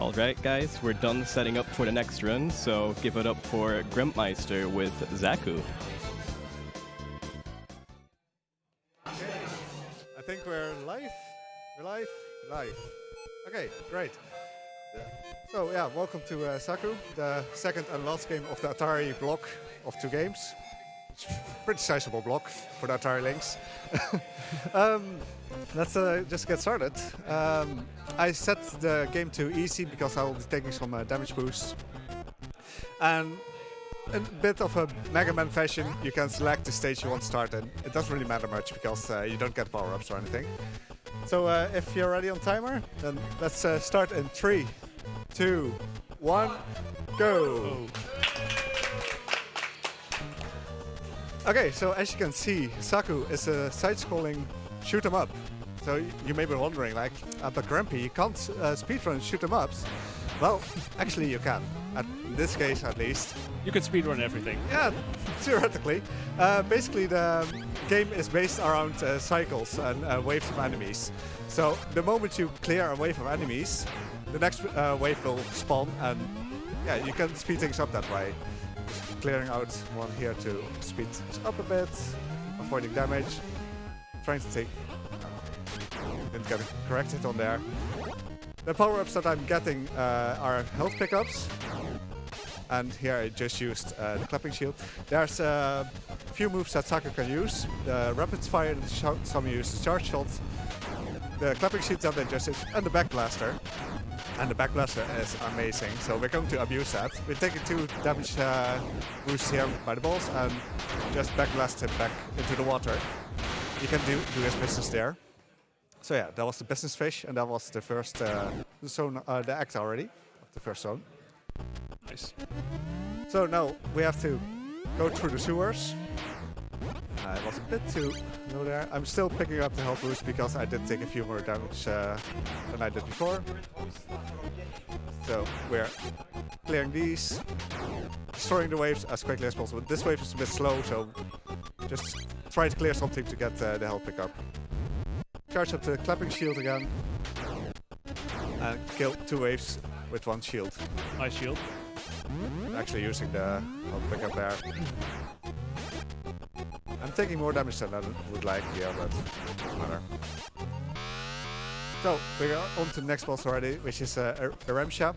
Alright guys, we're done setting up for the next run, so give it up for Grumpmeister with Zaku. Okay, I think we're live. We're live? Live. Okay, great. So yeah, welcome to Zaku, the second and last game of the Atari block of 2 games. It's a pretty sizable block for the Atari links. Let's just get started. I set the game to easy because I will be taking some damage boosts. And in a bit of a Mega Man fashion, you can select the stage you want to start in. It doesn't really matter much because you don't get power-ups or anything. So if you're ready on timer, then let's start in 3, 2, 1, go! Okay, so as you can see, Zaku is a side-scrolling shoot 'em up. So you may be wondering, like, but Grumpy, you can't speedrun shoot 'em ups. Well, actually you can. In this case, at least. You can speedrun everything. Yeah, theoretically. Basically, the game is based around cycles and waves of enemies. So the moment you clear a wave of enemies, the next wave will spawn, and yeah, you can speed things up that way. Just clearing out one here to speed up a bit, avoiding damage, trying to take. Didn't get it correct hit on there. The power-ups that I'm getting are health pickups. And here I just used the clapping shield. There's a few moves that Zaku can use. The rapid fire, some use the charge shot, the clapping shield that they just used, and the back blaster. And the back blaster is amazing, so we're going to abuse that. We're taking 2 damage boosts here by the balls and just back blast him back into the water. He can do his business there. So yeah, that was the business fish, and that was the first zone, the act already of the first zone. Nice. So now we have to go through the sewers. It was a bit too low there. I'm still picking up the health boost because I did take a few more damage than I did before. So we're clearing these, destroying the waves as quickly as possible. This wave is a bit slow, so just try to clear something to get the health pickup. Charge up the clapping shield again, and kill 2 waves with 1 shield. Nice shield. Actually using the health pickup there. I'm taking more damage than I would like here, but it doesn't matter. So we're on to the next boss already, which is Eremsha.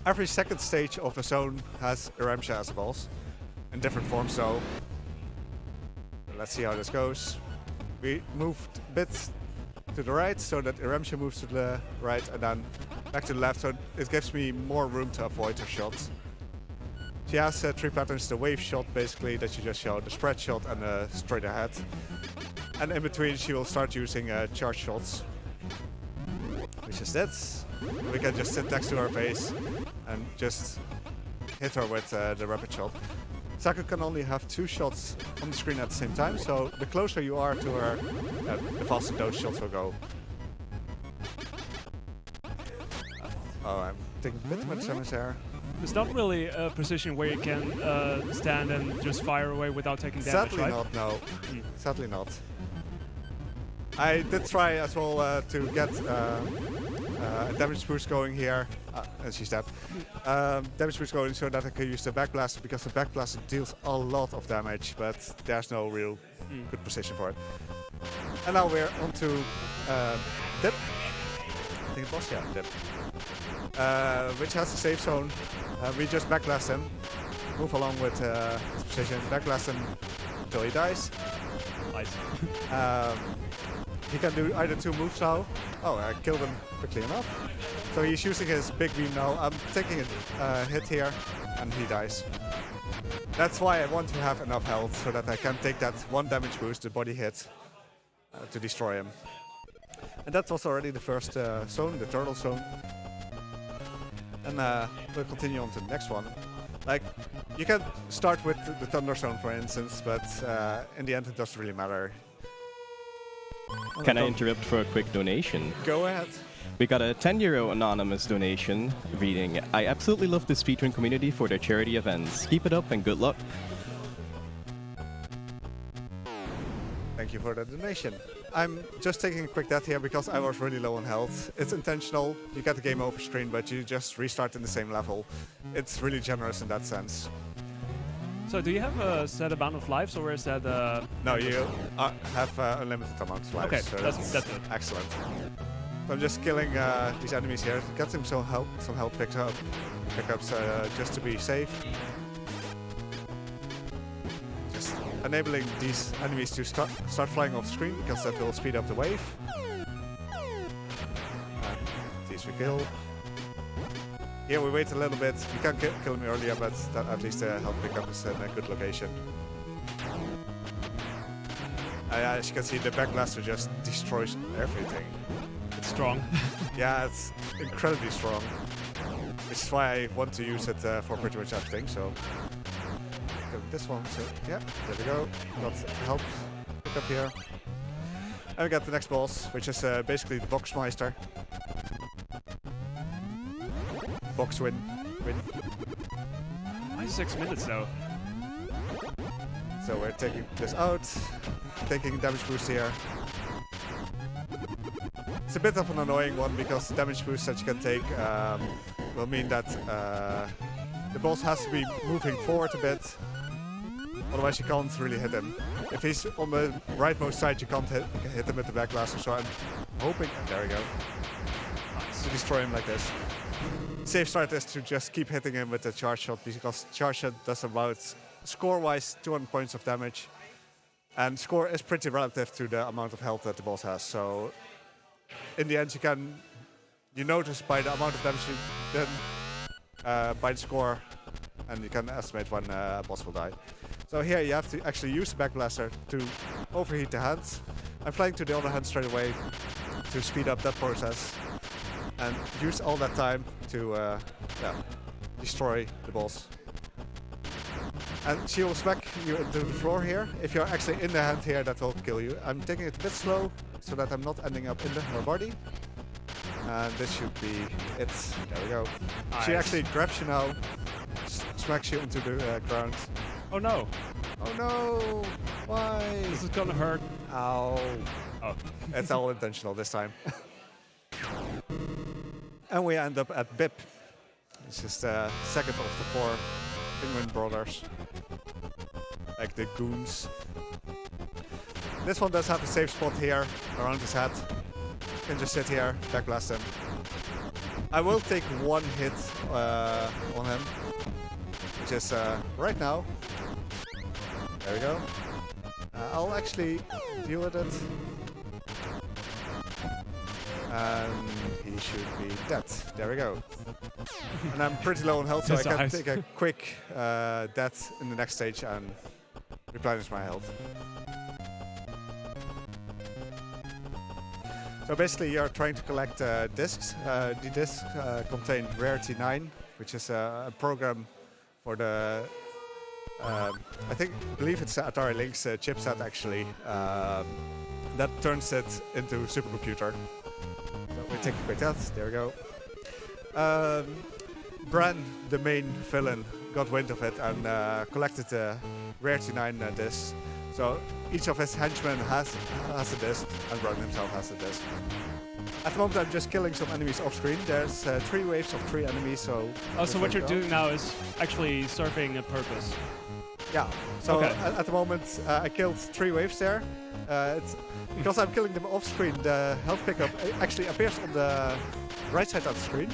Every second stage of a zone has Eremsha as a boss, in different forms. So let's see how this goes. We moved a bit to the right so that Eremsha moves to the right and then back to the left, so it gives me more room to avoid her shots. She has 3 patterns: the wave shot, basically, that you just showed, the spread shot, and the straight ahead. And in between she will start using charge shots, which is this. We can just sit next to her face and just hit her with the rapid shot. Zaku can only have 2 shots on the screen at the same time, so the closer you are to her, the faster those shots will go. Oh, I'm taking a bit too much damage there. It's not really a position where you can stand and just fire away without taking damage, Sadly right? not, no. Sadly not. I did try as well to get a damage boost going here, and she's dead. Damage boost going so that I can use the back blaster, because the back blaster deals a lot of damage, but there's no real good position for it. And now we're on to Dip. I think it was, yeah, Dip. Which has a safe zone. We just backblast him, move along with his position, backblast him until he dies. Nice. He can do either 2 moves now. Oh, I killed him quickly enough. So he's using his big beam now. I'm taking a hit here, and he dies. That's why I want to have enough health, so that I can take that 1 damage boost, the body hit, to destroy him. And that was already the first zone, the turtle zone. And we'll continue on to the next one. Like, you can start with the Thunder Zone, for instance, but in the end it doesn't really matter. Can I interrupt for a quick donation? Go ahead. We got a €10 anonymous donation reading, "I absolutely love the speedrun community for their charity events. Keep it up and good luck." Thank you for the donation. I'm just taking a quick death here because I was really low on health. It's intentional. You get the game over screen, but you just restart in the same level. It's really generous in that sense. So do you have a set amount of lives, or is that? No, you have unlimited amount of lives. Okay, so that's good. Excellent. So I'm just killing these enemies here. Get them some help pickups just to be safe. Just enabling these enemies to start flying off screen because that will speed up the wave. These we kill. Here we wait a little bit. You can kill me earlier, but at least the health pickup is in a good location. As you can see, the Backblaster just destroys everything. It's strong. Yeah, it's incredibly strong. Which is why I want to use it for pretty much everything. So this one, so yeah, there we go. Got help pick up here. And we got the next boss, which is basically the Grumpmeister. Box win. Why 6 minutes though? So we're taking this out, taking damage boost here. It's a bit of an annoying one because the damage boost that you can take will mean that the boss has to be moving forward a bit. Otherwise you can't really hit him. If he's on the rightmost side, you can't hit him with the Backblaster, so I'm hoping, there we go, to destroy him like this. Safe start is to just keep hitting him with the charge shot, because charge shot does about, score-wise, 200 points of damage. And score is pretty relative to the amount of health that the boss has, so in the end you notice by the amount of damage you done by the score, and you can estimate when a boss will die. So here you have to actually use the Backblaster to overheat the hands. I'm flying to the other hand straight away to speed up that process and use all that time to destroy the boss. And she will smack you into the floor here. If you're actually in the hand here, that will kill you. I'm taking it a bit slow so that I'm not ending up in her body. And this should be it. There we go. Nice. She actually grabs you now, smacks you into the ground. Oh no! Oh no! Why? This is gonna hurt. Ow. Oh. It's all intentional this time. And we end up at BIP. This is the second of the 4 Penguin Brothers. Like the goons. This one does have a safe spot here around his head. You can just sit here, backblast him. I will take one hit on him, which is right now. There we go. I'll actually deal with it. And he should be dead. There we go. And I'm pretty low on health, so I can take a quick death in the next stage and replenish my health. So basically you're trying to collect discs. The discs contain Rarity 9, which is a program for the, I believe it's Atari Lynx chipset actually, that turns it into a supercomputer. So we take a quick death, there we go. Bran, the main villain, got wind of it and collected the Rarity 9 discs. So each of his henchmen has a disc, and Bran himself has a disc. At the moment I'm just killing some enemies off screen. There's 3 waves of 3 enemies, so... Oh, so what you're doing now is actually serving a purpose? Yeah, so okay. At the moment I killed 3 waves there. It's because I'm killing them off screen, the health pickup actually appears on the right side of the screen.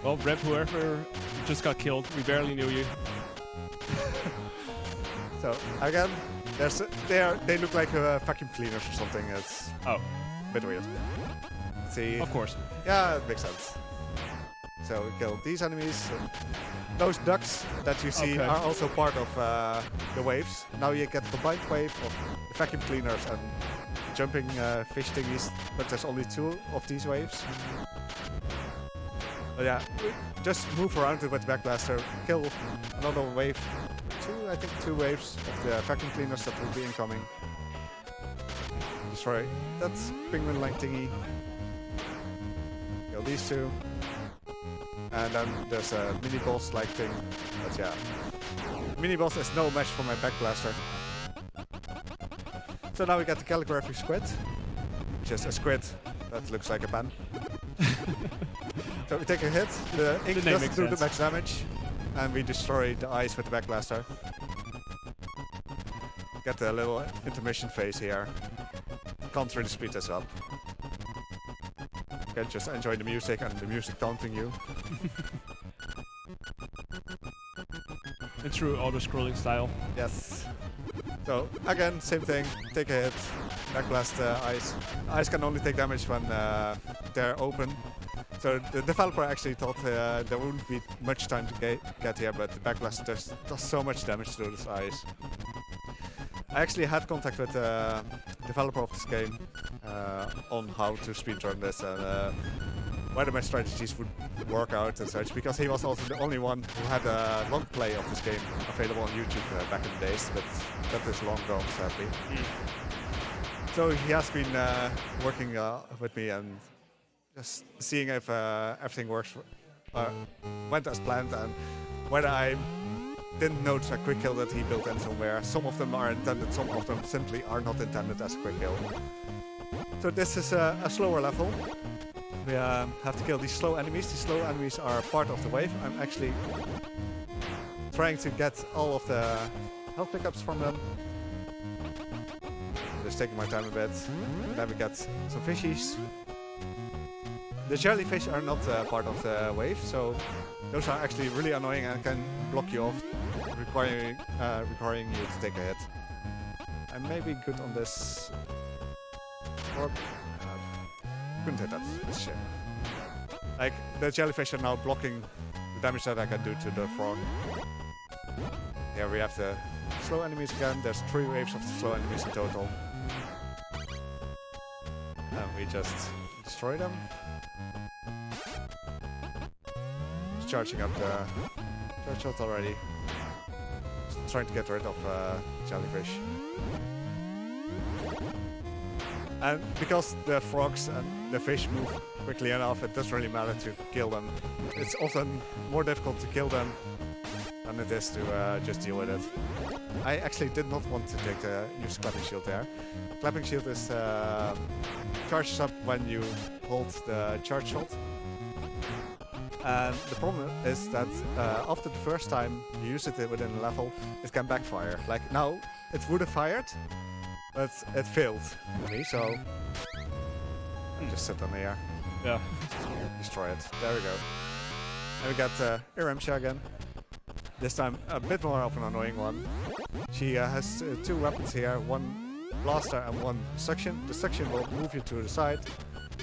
Well, rep whoever just got killed, we barely knew you. So again, they look like vacuum cleaners or something. It's a bit weird. Let's see. Of course. Yeah, it makes sense. So we kill these enemies. Those ducks that you see are also part of the waves. Now you get a combined wave of the vacuum cleaners and jumping fish thingies, but there's only 2 of these waves. But yeah, just move around it with the Backblaster, kill another wave. I think 2 waves of the vacuum cleaners that will be incoming. Destroy that penguin-like thingy. Kill these 2. And then there's a mini-boss-like thing. But yeah, mini-boss is no match for my Backblaster. So now we got the calligraphy squid, which is a squid that looks like a pen. So we take a hit, the ink doesn't do the max damage, and we destroy the eyes with the backblaster. Get a little intermission phase here. Can't really speed this up. You can just enjoy the music and the music taunting you. In true auto-scrolling style. Yes. So again, same thing. Take a hit, backblast eyes. Eyes can only take damage when they're open. So the developer actually thought there wouldn't be much time to get here, but the backblast does so much damage to those eyes. I actually had contact with the developer of this game on how to speedrun this and whether my strategies would work out and such, because he was also the only one who had a long play of this game available on YouTube back in the days, but that is long gone, sadly. So he has been working with me and just seeing if everything works, went as planned, and whether I didn't notice a quick kill that he built in somewhere. Some of them are intended, some of them simply are not intended as a quick kill. So this is a slower level. We have to kill these slow enemies. These slow enemies are part of the wave. I'm actually trying to get all of the health pickups from them. Just taking my time a bit. And then we get some fishies. The jellyfish are not part of the wave, so those are actually really annoying and can block you off, requiring you to take a hit. I may be good on this. Or couldn't hit that. It's a shame. Like, the jellyfish are now blocking the damage that I can do to the frog. Here we have the slow enemies again. There's 3 waves of the slow enemies in total. And we just destroy them. Just charging up the charge shot already. Just trying to get rid of jellyfish. And because the frogs and the fish move quickly enough, it doesn't really matter to kill them. It's often more difficult to kill them than it is to just deal with it. I actually did not want to use Clapping Shield there. Clapping Shield is charges up when you hold the charge shot. And the problem is that after the first time you use it within a level, it can backfire. Like now, it would have fired, but it failed for me, so I just sit on here. Yeah. Destroy it. There we go. And we got Iremsha again. This time a bit more of an annoying one. She has 2 weapons here, one blaster and one suction. The suction will move you to the side,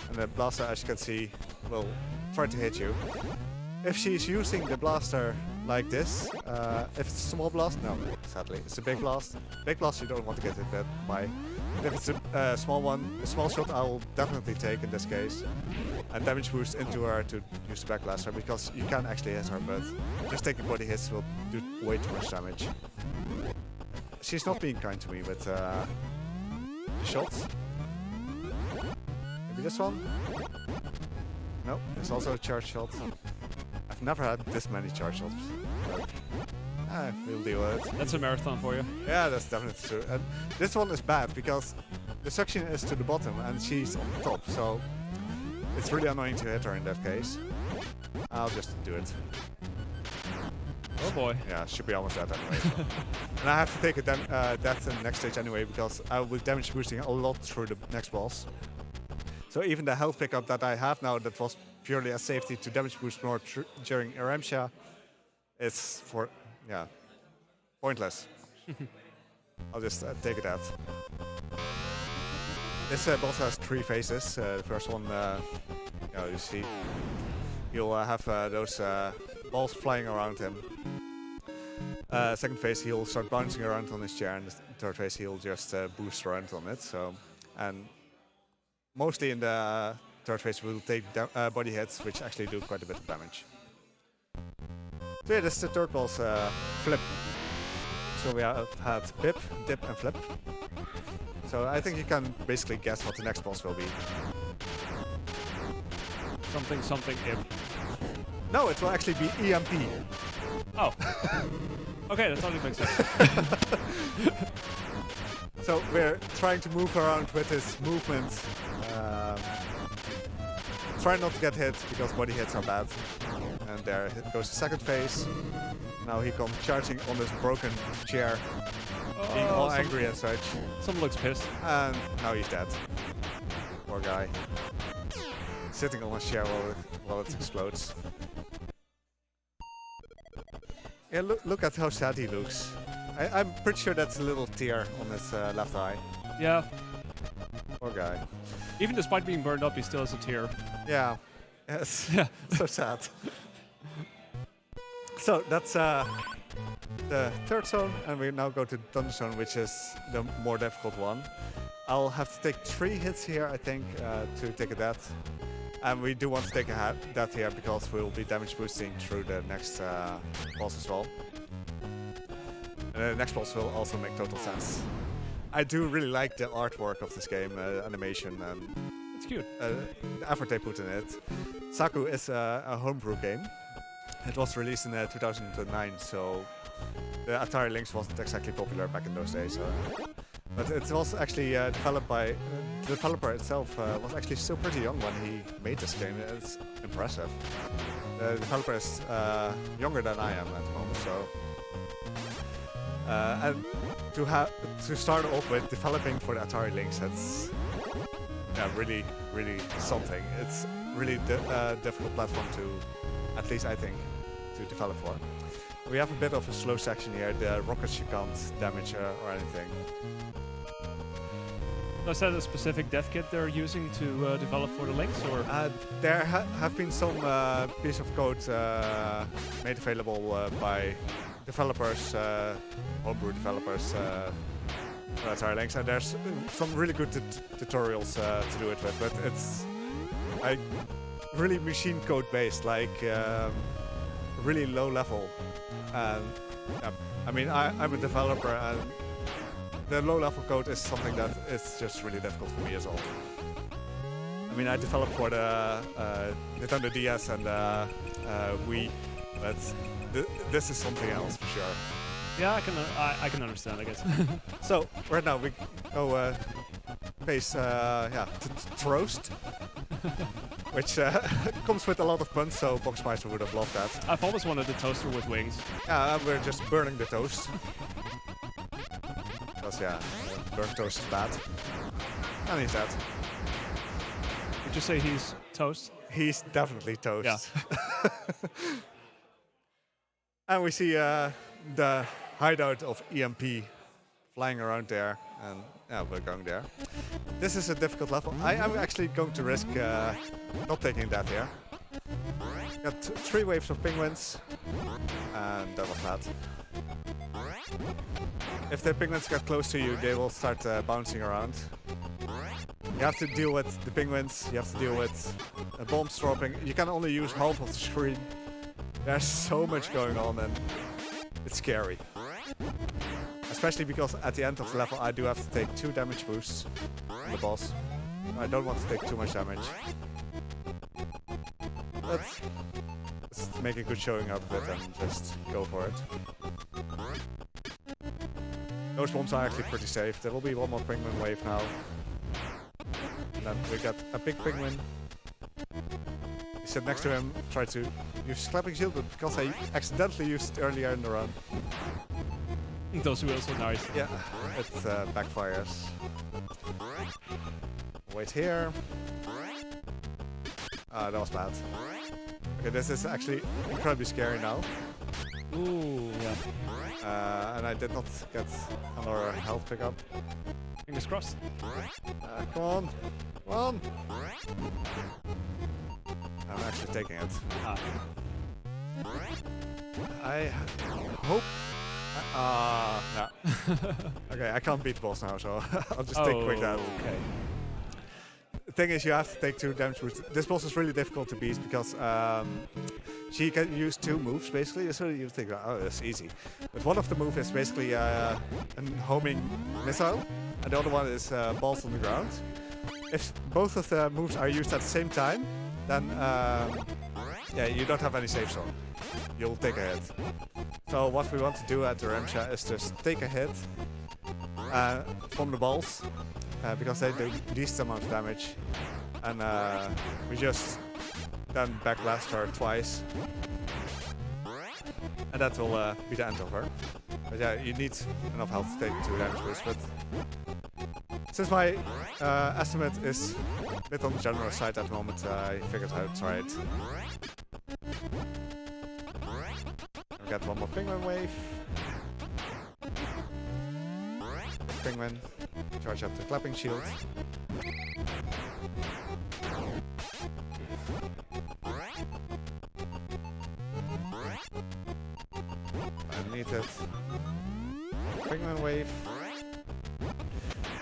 and the blaster, as you can see, will try to hit you. If she's using the blaster like this, if it's a small blast, no, sadly, it's a big blast. Big blast you don't want to get hit by. If it's a small one, a small shot I will definitely take in this case. And damage boost into her to use the backblaster, because you can actually hit her, but just taking body hits will do way too much damage. She's not being kind to me with the shots. Maybe this one? No, it's also a charge shot. I've never had this many charge shots. We'll deal with it. That's a marathon for you. Yeah, that's definitely true. And this one is bad because the suction is to the bottom and she's on top, so it's really annoying to hit her in that case. I'll just do it. Oh boy. Yeah, should be almost dead anyway. So. And I have to take a death in the next stage anyway, because I will be damage boosting a lot through the next boss. So even the health pickup that I have now, that was purely a safety to damage boost more during Iremsha, is for, yeah, pointless. I'll just take it out. This boss has 3 phases. The first one, you see, you'll have those balls flying around him. Second phase, he'll start bouncing around on his chair, and the third phase, he'll just boost around on it. So, and mostly in the third phase, we'll take body hits, which actually do quite a bit of damage. So yeah, this is the third boss, Flip. So we have had Pip, Dip, and Flip. So I think you can basically guess what the next boss will be. Something, something, imp. No, it will actually be EMP. Oh. Okay, that totally makes sense. So we're trying to move around with his movement. Try not to get hit because body hits are bad. And there goes the second phase. Now he comes charging on this broken chair, being all angry and such. Someone looks pissed. And now he's dead. Poor guy. Sitting on his chair while it explodes. Yeah, look at how sad he looks. I'm pretty sure that's a little tear on his left eye. Yeah. Poor guy. Even despite being burned up, he still has a tear. Yeah. Yes. Yeah. So sad. So that's the third zone, and we now go to the dungeon zone, which is the more difficult one. I'll have to take 3 hits here, I think, to take a death. And we do want to take a death here because we'll be damage boosting through the next boss as well. And the next boss will also make total sense. I do really like the artwork of this game, animation, and It's cute. the effort they put in it. Zaku is a homebrew game. It was released in 2009, so the Atari Lynx wasn't exactly popular back in those days. But it was actually developed by the developer itself. Was actually still pretty young when he made this game. It's impressive. The developer is younger than I am at the moment, so. And to start off with developing for the Atari Lynx, that's really something. It's really difficult platform to, at least I think, to develop for. We have a bit of a slow section here. The rockets you can't damage or anything. Is that a specific dev kit they're using to develop for the Lynx, or? There have been some piece of code made available by developers, homebrew developers for Atari Lynx, and there's some really good tutorials to do it with, but it's like really machine code based, like really low level. And I mean, I'm a developer, and the low level code is something that is just really difficult for me as well. I mean, I developed for the Nintendo DS and Wii, but this is something else for sure. Yeah, I can understand, I guess. So right now we go face Troast, which comes with a lot of puns. So Boxmeister would have loved that. I've always wanted a toaster with wings. Yeah, we're just burning the toast. Because burnt toast is bad. And he's dead. Would you say he's toast? He's definitely toast. Yeah. And we see the hideout of EMP flying around there, and yeah, we're going there. This is a difficult level. I am actually going to risk not taking that here. Got 3 waves of penguins, and that was bad. If the penguins get close to you, they will start bouncing around. You have to deal with the penguins, you have to deal with bombs dropping. You can only use half of the screen. There's so much going on, and it's scary. Especially because at the end of the level I do have to take 2 damage boosts on the boss. I don't want to take too much damage. But let's make a good showing out of it and just go for it. Those bombs are actually pretty safe. There will be one more penguin wave now. And then we got a big penguin. He sat next to him, tried to use clapping shield, but because I accidentally used it earlier in the run. Those wheels are nice. Yeah, it backfires. Wait here. That was bad. Okay, this is actually incredibly scary now. Ooh, yeah. And I did not get another health pickup. Fingers crossed. Come on, come on. I'm actually taking it. I hope. No. Okay, I can't beat the boss now, so I'll just take quick death. Okay. The thing is, you have to take 2 damage boosts. This boss is really difficult to beat because she can use 2 moves basically. So you think, oh, that's easy. But one of the moves is basically a homing missile, and the other one is balls on the ground. If both of the moves are used at the same time, then you don't have any safe zone. You'll take a hit. So what we want to do at the Ramsha is just take a hit, from the balls because they do least amount of damage. And we just then backblast her twice. And that will be the end of her. But yeah, you need enough health to take 2 damage boosts. But since my estimate is a bit on the generous side at the moment, I figured I'd try it. We got one more penguin wave. Penguin, charge up the clapping shield. I need it. Penguin wave.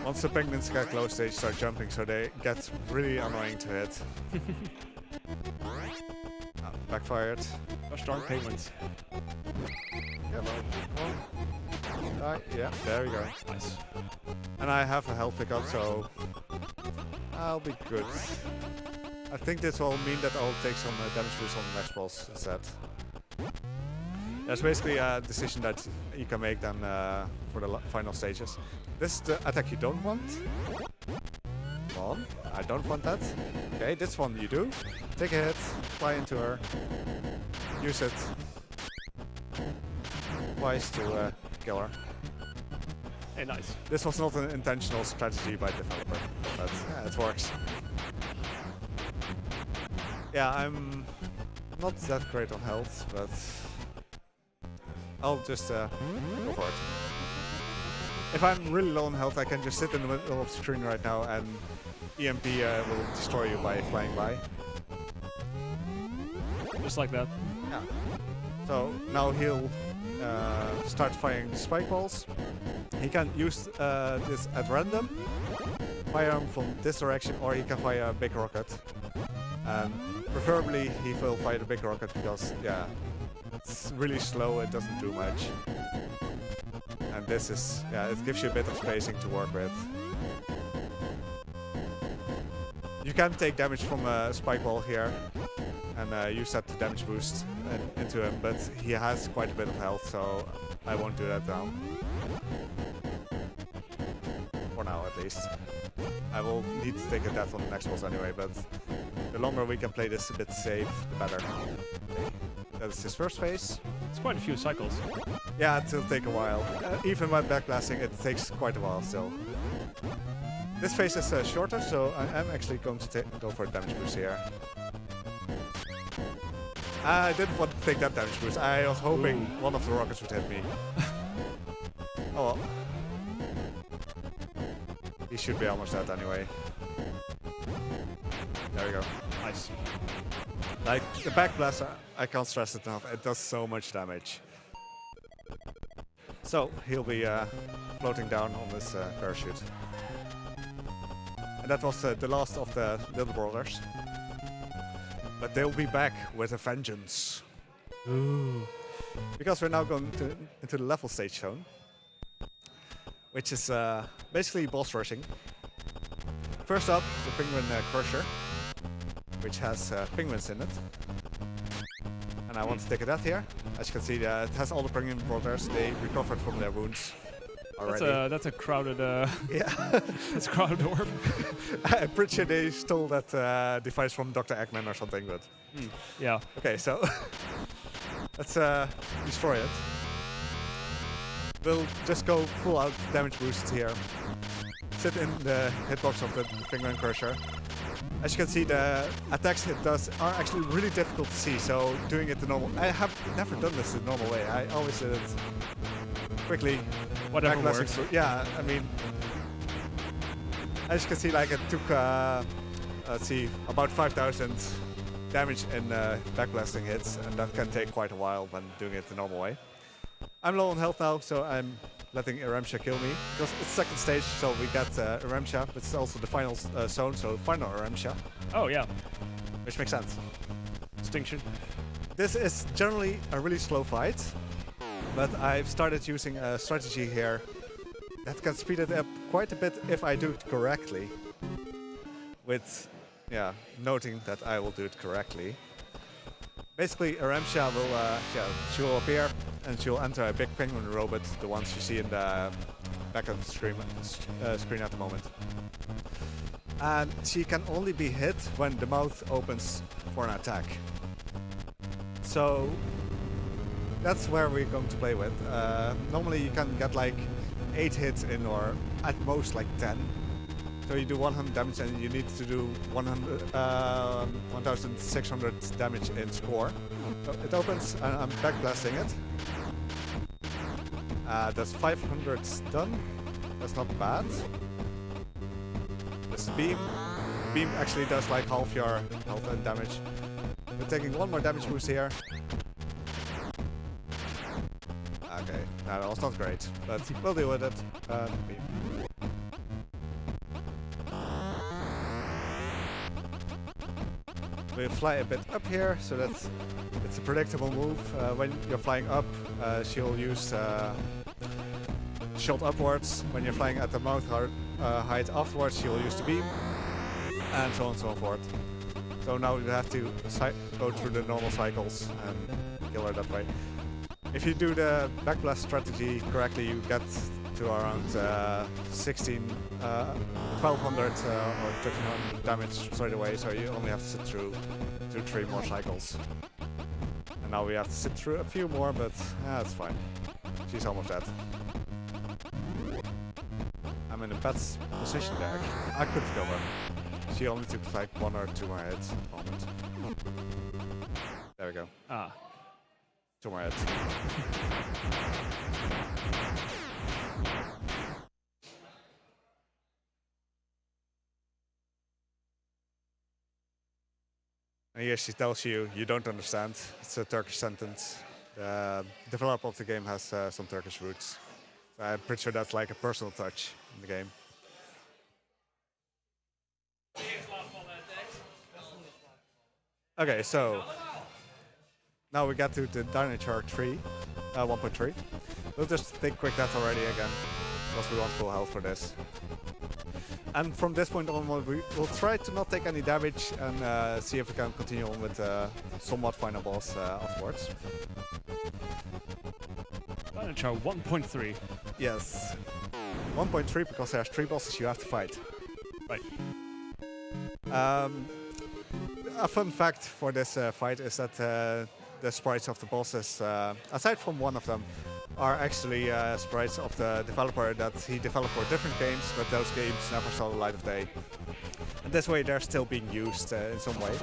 Once the penguins get close, they start jumping, so they get really annoying to hit. Backfired. Gosh darn penguins. Yeah, yeah, there we go. Nice. And I have a health pickup, so I'll be good. I think this will mean that I'll take some damage boost on the next boss instead. That's basically a decision that you can make then for the final stages. This is the attack you don't want. One, I don't want that. Okay, this one you do. Take a hit, fly into her, use it twice to kill her. Hey, nice. This was not an intentional strategy by the developer, but yeah, it works. Yeah, I'm not that great on health, but I'll just go for it. If I'm really low on health, I can just sit in the middle of the screen right now and EMP will destroy you by flying by. Just like that. Yeah. So now he'll start firing the spike balls. He can use this at random, fire them from this direction, or he can fire a big rocket. And preferably he will fire the big rocket because, yeah, it's really slow, it doesn't do much. And this is, yeah, it gives you a bit of spacing to work with. You can take damage from a spike ball here and use that to damage boost into him, but he has quite a bit of health, so I won't do that now. For now, at least. I will need to take a death on the next boss anyway, but the longer we can play this a bit safe, the better. Okay. That's his first phase. It's quite a few cycles. Yeah, it'll take a while. Even by backblasting, it takes quite a while still. This phase is shorter, so I am actually going to go for a damage boost here. I didn't want to take that damage boost. I was hoping one of the rockets would hit me. Oh well. He should be almost dead anyway. There we go. Nice. Like, the backblaster, I can't stress it enough. It does so much damage. So, he'll be floating down on this parachute. And that was the last of the little brothers. But they'll be back with a vengeance. Ooh. Because we're now going into the level stage zone. Which is basically boss rushing. First up, the Penguin Crusher. Which has penguins in it. And I want to take a death here. As you can see, it has all the penguin brothers. They recovered from their wounds already. That's a crowded. Yeah. That's a crowded orb. I'm pretty sure they stole that device from Dr. Eggman or something, but... Yeah. Okay, so... let's destroy it. We'll just go full out damage boost here. Sit in the hitbox of the Penguin Crusher. As you can see, the attacks it does are actually really difficult to see, so doing it the normal... I have never done this the normal way. I always did it quickly. Whatever works. Yeah, I mean... As you can see, like it took, let's see, about 5,000 damage in backblasting hits, and that can take quite a while when doing it the normal way. I'm low on health now, so I'm letting Eremsha kill me. Because it's second stage, so we get Eremsha, but it's also the final zone, so final Eremsha. Oh, yeah. Which makes sense. Distinction. This is generally a really slow fight, but I've started using a strategy here that can speed it up quite a bit if I do it correctly. With, yeah, noting that I will do it correctly. Basically, Eremsha will, she will appear and she will enter a big penguin robot, the ones you see in the back of the screen at the moment. And she can only be hit when the mouth opens for an attack. So that's where we're going to play with. Normally you can get like 8 hits in, or at most like 10. So you do 100 damage and you need to do 1600 damage in score. So it opens and I'm backblasting it. That's 500 stun. That's not bad. This beam. Beam actually does like half your health and damage. We're taking one more damage boost here. Okay, no, that was not great, but we'll deal with it. Beam. We'll fly a bit up here, so that's it's a predictable move. When you're flying up, she'll use shot upwards. When you're flying at the mouth height afterwards, she'll use the beam, and so on and so forth. So now you have to go through the normal cycles and kill her that way. If you do the backblast strategy correctly, you get to around 1200 or 1300 damage straight away, so you only have to sit through 2-3 more cycles. And now we have to sit through a few more, but that's fine. She's almost dead. I'm in a bad position there, actually. I could kill her. She only took like 1 or 2 more hits at the moment. There we go. Ah. 2 more hits. And here she tells you, you don't understand. It's a Turkish sentence. The developer of the game has some Turkish roots. So I'm pretty sure that's like a personal touch in the game. Okay, so now we got to the Dinosaur 1.3. We'll just take quick death already again, because we want full health for this. And from this point on, we'll try to not take any damage and see if we can continue on with somewhat final boss afterwards. Dinosaur 1.3. Yes. 1.3 because there's 3 bosses you have to fight. Right. A fun fact for this fight is that the sprites of the bosses, aside from one of them, are actually sprites of the developer that he developed for different games, but those games never saw the light of day. And this way they're still being used in some way.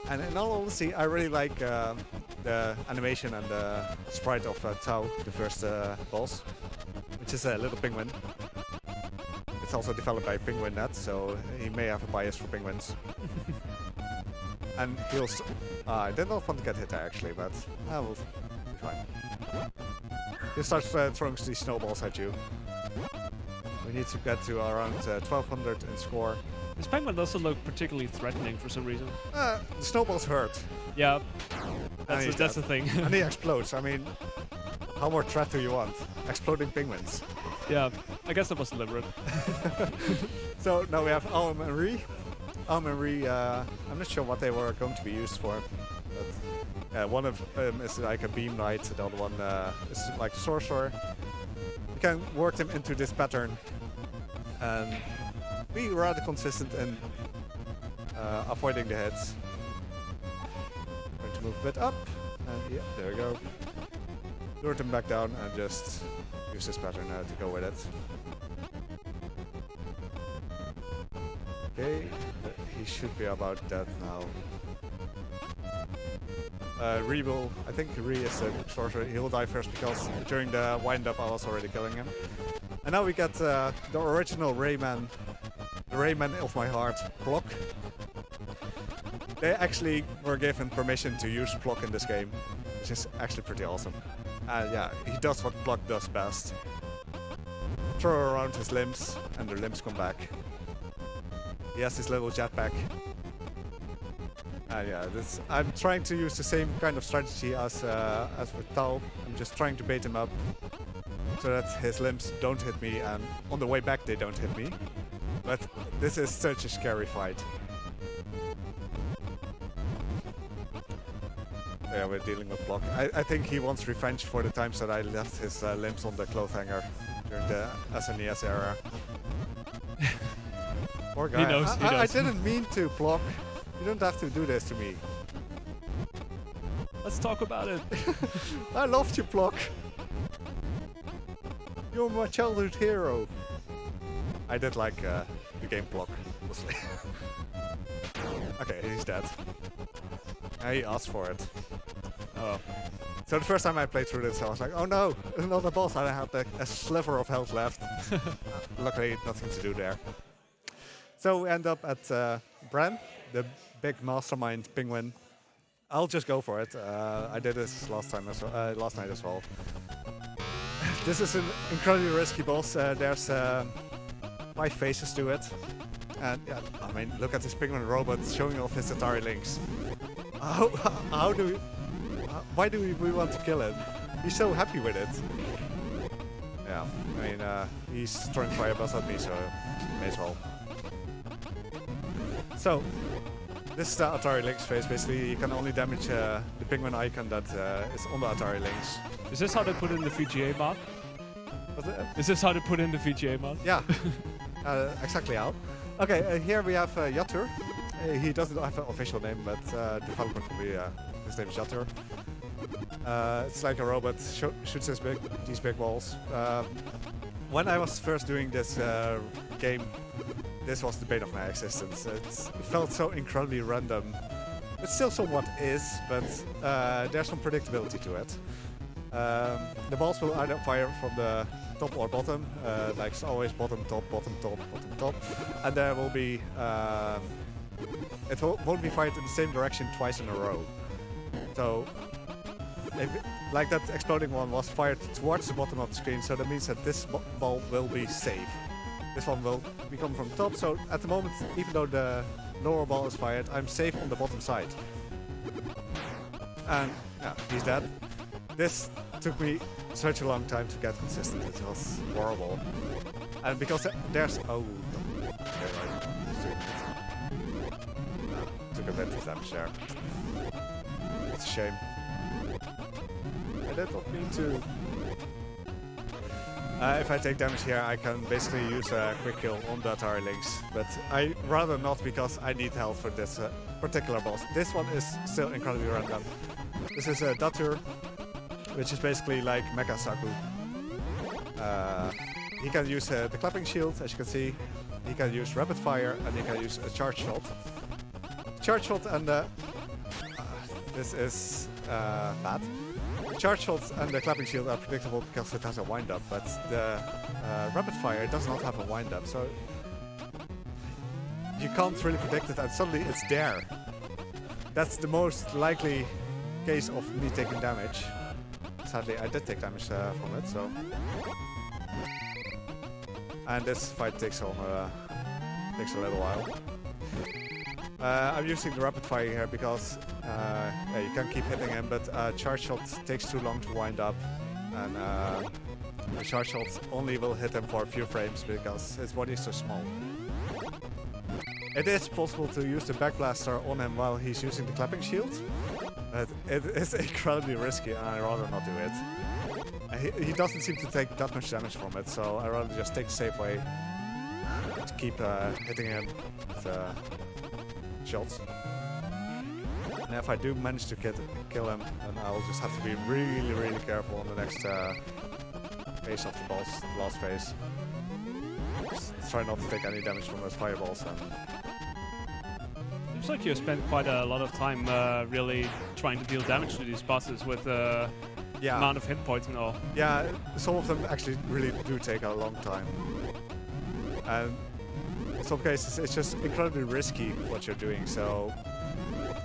And in all honesty, I really like the animation and the sprite of Tao, the first boss, which is a little penguin. It's also developed by PenguinNet, so he may have a bias for penguins. And he'll... I did not want to get hit there actually, but we'll be fine. He starts throwing these snowballs at you. We need to get to around 1200 in score. This penguin doesn't look particularly threatening for some reason. The snowballs hurt. Yeah, that's the thing. And he explodes. I mean, how more threat do you want? Exploding penguins. Yeah, I guess that was deliberate. So now we have Alm and Ree. Alm and Ree, I'm not sure what they were going to be used for. But one of them is like a beam knight, the other one is like a sorcerer. You can work them into this pattern and be rather consistent in avoiding the hits. Going to move a bit up, and yeah, there we go. Lure them back down and just use this pattern to go with it. Okay, he should be about dead now. Ree will, I think Ree is a sorcerer. He'll die first because during the wind-up I was already killing him. And now we get the original Rayman, the Rayman of my heart, Block. They actually were given permission to use Block in this game, which is actually pretty awesome. Yeah, he does what Block does best. Throw around his limbs and the limbs come back. He has this little jetpack. Yeah, I'm trying to use the same kind of strategy as with Tao. I'm just trying to bait him up so that his limbs don't hit me, and on the way back they don't hit me. But this is such a scary fight. Yeah, we're dealing with Block. I think he wants revenge for the times that I left his limbs on the cloth hanger. during the SNES era. Poor guy. He knows. I didn't mean to block. You don't have to do this to me. Let's talk about it. I loved you, block. You're my childhood hero. I did like the game block, mostly. Okay, he's dead. He asked for it. Oh. So the first time I played through this, I was like, oh no, another boss. I had like a sliver of health left. Luckily, nothing to do there. So we end up at Bran, the big mastermind penguin. I'll just go for it. I did this last night as well. This is an incredibly risky boss. There's 5 phases to it. And yeah, I mean, look at this penguin robot showing off his Atari links. Why do we want to kill him? He's so happy with it. Yeah, I mean, he's throwing fireballs at me, so may as well. So, this is the Atari links phase. Basically, you can only damage the penguin icon that is on the Atari links. Is this how they put in the VGA mod? What's it? Is this how they put in the VGA mod? Yeah, exactly how. Okay, here we have Yatur. He doesn't have an official name, but development will be his name is Yatur. It's like a robot, shoots these big balls. When I was first doing this game, this was the bane of my existence. It felt so incredibly random. It still somewhat is, but there's some predictability to it. The balls will either fire from the top or bottom, like it's always bottom, top, bottom, top, bottom, top. And there will be, won't be fired in the same direction twice in a row. So, like that exploding one was fired towards the bottom of the screen, so that means that this ball will be safe. This one will come from top, so at the moment, even though the lower ball is fired, I'm safe on the bottom side. And yeah, he's dead. This took me such a long time to get consistent, it was horrible. And because there's... Oh, okay, right. Took a bit of damage there. It's a shame. I did not mean to. If I take damage here, I can basically use a quick kill on the Atari links, but I rather not because I need help for this particular boss. This one is still incredibly random. This is a Datur, which is basically like Mecha Zaku. He can use the clapping shield, as you can see. He can use rapid fire, and he can use a charge shot. Charge shot and this is bad. The charge shot and the clapping shield are predictable because it has a wind-up, but the rapid fire does not have a wind-up, so you can't really predict it, and suddenly it's there. That's the most likely case of me taking damage. Sadly, I did take damage from it, so... And this fight takes a little while. I'm using the rapid fire here because yeah, you can keep hitting him, but charge shot takes too long to wind up, and the charge shot only will hit him for a few frames because his body is so small. It is possible to use the backblaster on him while he's using the clapping shield, but it is incredibly risky, and I'd rather not do it. He doesn't seem to take that much damage from it, so I'd rather just take the safe way to keep hitting him with shots. And if I do manage to kill him, then I'll just have to be really, really careful on the next phase of the boss, the last phase. Just try not to take any damage from those fireballs. Seems like you spent quite a lot of time really trying to deal damage to these bosses with yeah. amount of hit points and all. Yeah, some of them actually really do take a long time. And in some cases, it's just incredibly risky what you're doing, so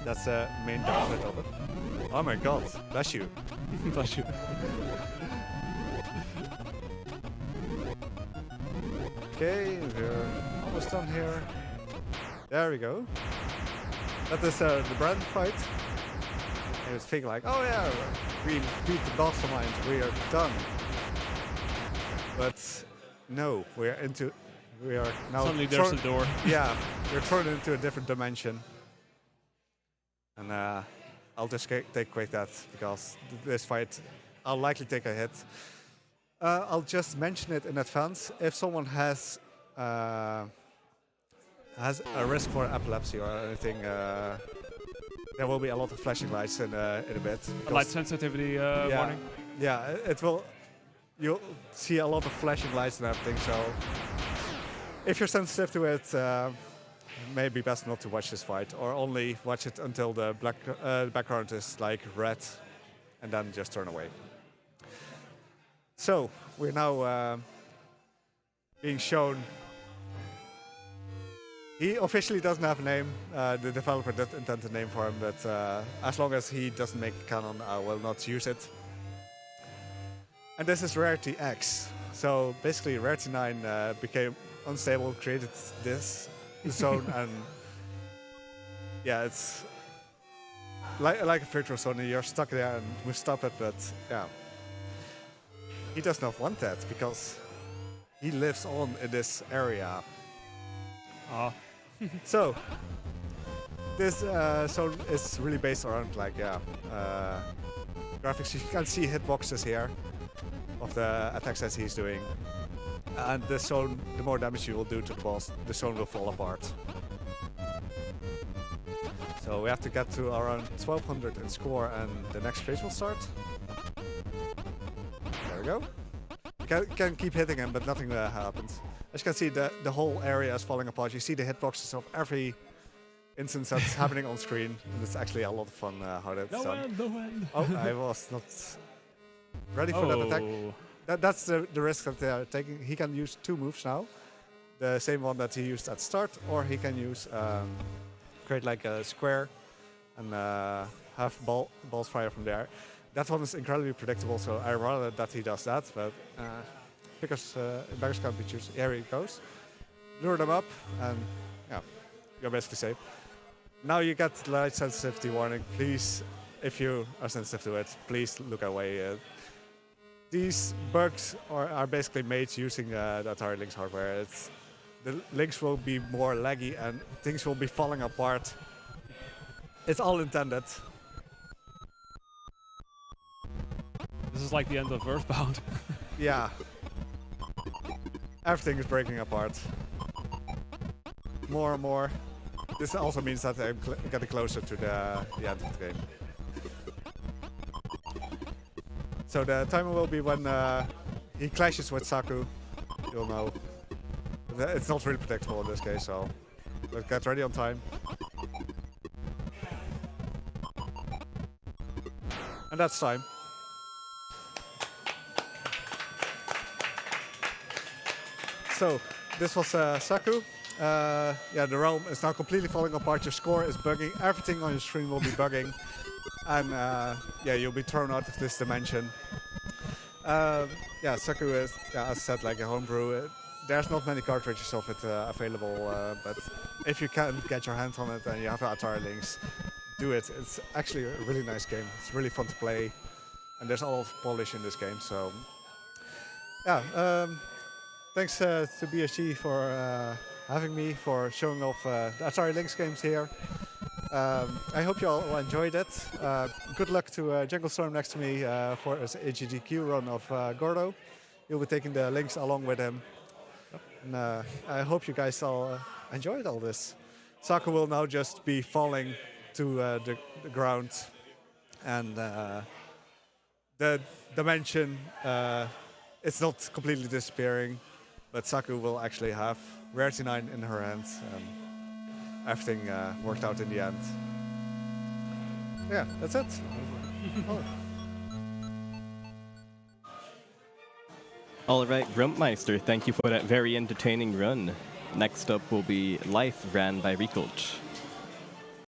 that's the main downside of it. Oh my god, bless you. Bless you. Okay, we're almost done here. There we go. That is the brand fight. I was thinking like, oh yeah, we beat the mastermind, we are done. But no, we are now... Suddenly there's a door. Yeah, we're thrown into a different dimension. And I'll just take quick that because this fight, I'll likely take a hit. I'll just mention it in advance. If someone has a risk for epilepsy or anything, there will be a lot of flashing lights in a bit. A light sensitivity warning. Yeah, it will. You'll see a lot of flashing lights and everything. So if you're sensitive to it, maybe best not to watch this fight, or only watch it until the background is like red, and then just turn away. So we're now being shown. He officially doesn't have a name. The developer did intend a name for him, but as long as he doesn't make it canon, I will not use it. And this is Rarity X. So basically, Rarity 9 became unstable, created this zone, and yeah, it's like a virtual zone. You're stuck there and we stop it, but yeah, he does not want that because he lives on in this area. So this zone is really based around like graphics. You can see hitboxes here of the attacks that he's doing, and this zone, the more damage you will do to the boss, the zone will fall apart. So we have to get to around 1200 in score, and the next phase will start. There we go. You can keep hitting him, but nothing happens. As you can see, the whole area is falling apart. You see the hitboxes of every instance that's happening on screen. And it's actually a lot of fun how that's done. No end. Oh, I was not ready for that attack. That's the risk that they are taking. He can use two moves now. The same one that he used at start, or he can use create like a square and have balls fire from there. That one is incredibly predictable, so I rather that he does that, but because beggars can't be choosers. Here he goes. Lure them up, and yeah, you're basically safe. Now you get light sensitivity warning. Please, if you are sensitive to it, please look away. These bugs are basically made using the Atari Lynx hardware. The links will be more laggy and things will be falling apart. It's all intended. This is like the end of Earthbound. Yeah. Everything is breaking apart. More and more. This also means that I'm getting closer to the end of the game. So the timer will be when he clashes with Zaku. You'll know. It's not really predictable in this case, so let's get ready on time. And that's time. So this was Zaku. Yeah, the realm is now completely falling apart. Your score is bugging. Everything on your screen will be bugging. And yeah, you'll be thrown out of this dimension. Yeah, Zaku is, yeah, as I said, like a homebrew. There's not many cartridges of it available, but if you can get your hands on it and you have Atari Lynx, do it. It's actually a really nice game. It's really fun to play, and there's a lot of polish in this game. So yeah, thanks to BSG for having me, for showing off the Atari Lynx games here. I hope you all enjoyed it. Good luck to Jungle Storm next to me for his AGDQ run of Gordo. You'll be taking the Lynx along with him. And I hope you guys all enjoyed all this. Zaku will now just be falling to the ground, and the dimension, it's not completely disappearing, but Zaku will actually have Rarity 9 in her hands. Everything worked out in the end. Yeah, that's it. Oh. Alright, Grumpmeister, thank you for that very entertaining run. Next up will be Life ran by Ricoch.